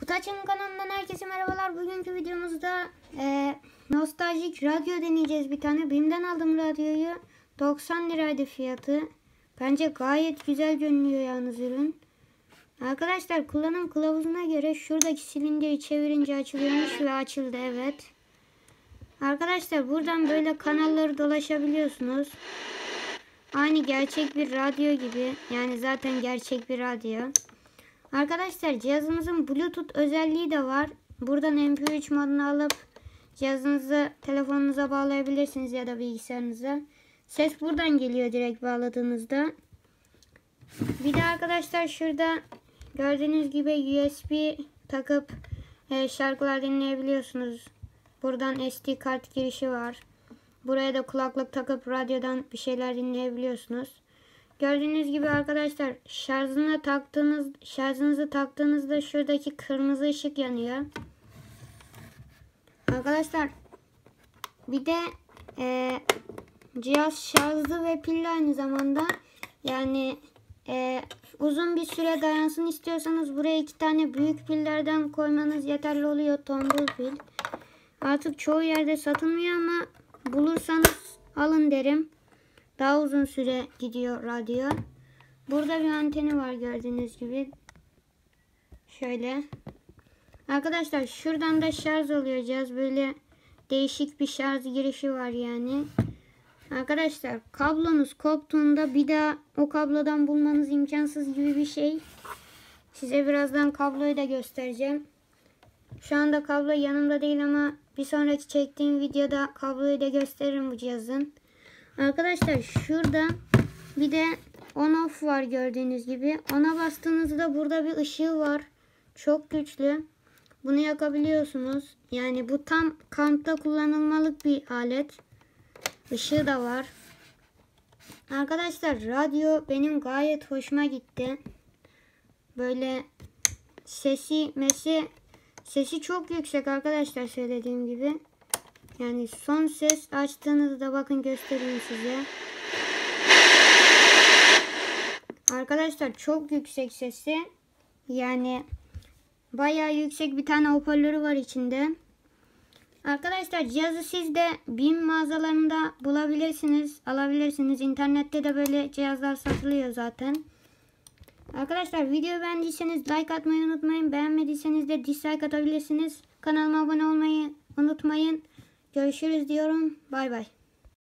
Kutaç'ın kanalından herkese merhabalar. Bugünkü videomuzda nostaljik radyo deneyeceğiz bir tane. BİM'den aldım radyoyu. 90 liraydı fiyatı. Bence gayet güzel görünüyor yalnız ürün. Arkadaşlar kullanım kılavuzuna göre şuradaki silindiri çevirince açılıyormuş ve açıldı, evet. Arkadaşlar buradan böyle kanalları dolaşabiliyorsunuz. Aynı gerçek bir radyo gibi. Yani zaten gerçek bir radyo. Arkadaşlar cihazımızın Bluetooth özelliği de var. Buradan MP3 modunu alıp cihazınızı telefonunuza bağlayabilirsiniz ya da bilgisayarınıza. Ses buradan geliyor direkt bağladığınızda. Bir de arkadaşlar şurada gördüğünüz gibi USB takıp şarkılar dinleyebiliyorsunuz. Buradan SD kart girişi var. Buraya da kulaklık takıp radyodan bir şeyler dinleyebiliyorsunuz. Gördüğünüz gibi arkadaşlar şarjınızı taktığınızda şuradaki kırmızı ışık yanıyor. Arkadaşlar bir de cihaz şarjlı ve pilli aynı zamanda. Yani uzun bir süre dayansın istiyorsanız buraya 2 tane büyük pillerden koymanız yeterli oluyor. Tombul pil. Artık çoğu yerde satılmıyor ama bulursanız alın derim. Daha uzun süre gidiyor radyo. Burada bir anteni var gördüğünüz gibi. Şöyle. Arkadaşlar şuradan da şarj oluyor cihaz. Böyle değişik bir şarj girişi var yani. Arkadaşlar kablonuz koptuğunda bir daha o kablodan bulmanız imkansız gibi bir şey. Size birazdan kabloyu da göstereceğim. Şu anda kablo yanımda değil ama bir sonraki çektiğim videoda kabloyu da gösteririm bu cihazın. Arkadaşlar şurada bir de on off var gördüğünüz gibi. Ona bastığınızda burada bir ışığı var. Çok güçlü. Bunu yakabiliyorsunuz. Yani bu tam kampta kullanılmalık bir alet. Işığı da var. Arkadaşlar radyo benim gayet hoşuma gitti. Böyle sesi çok yüksek arkadaşlar, söylediğim gibi. Yani son ses açtığınızda bakın göstereyim size. Arkadaşlar çok yüksek sesi. Yani bayağı yüksek, bir tane hoparlörü var içinde. Arkadaşlar cihazı siz de BİM mağazalarında bulabilirsiniz, alabilirsiniz. İnternette de böyle cihazlar satılıyor zaten. Arkadaşlar videoyu beğendiyseniz like atmayı unutmayın. Beğenmediyseniz de dislike atabilirsiniz. Kanalıma abone olmayı unutmayın. Görüşürüz diyorum. Bay bay.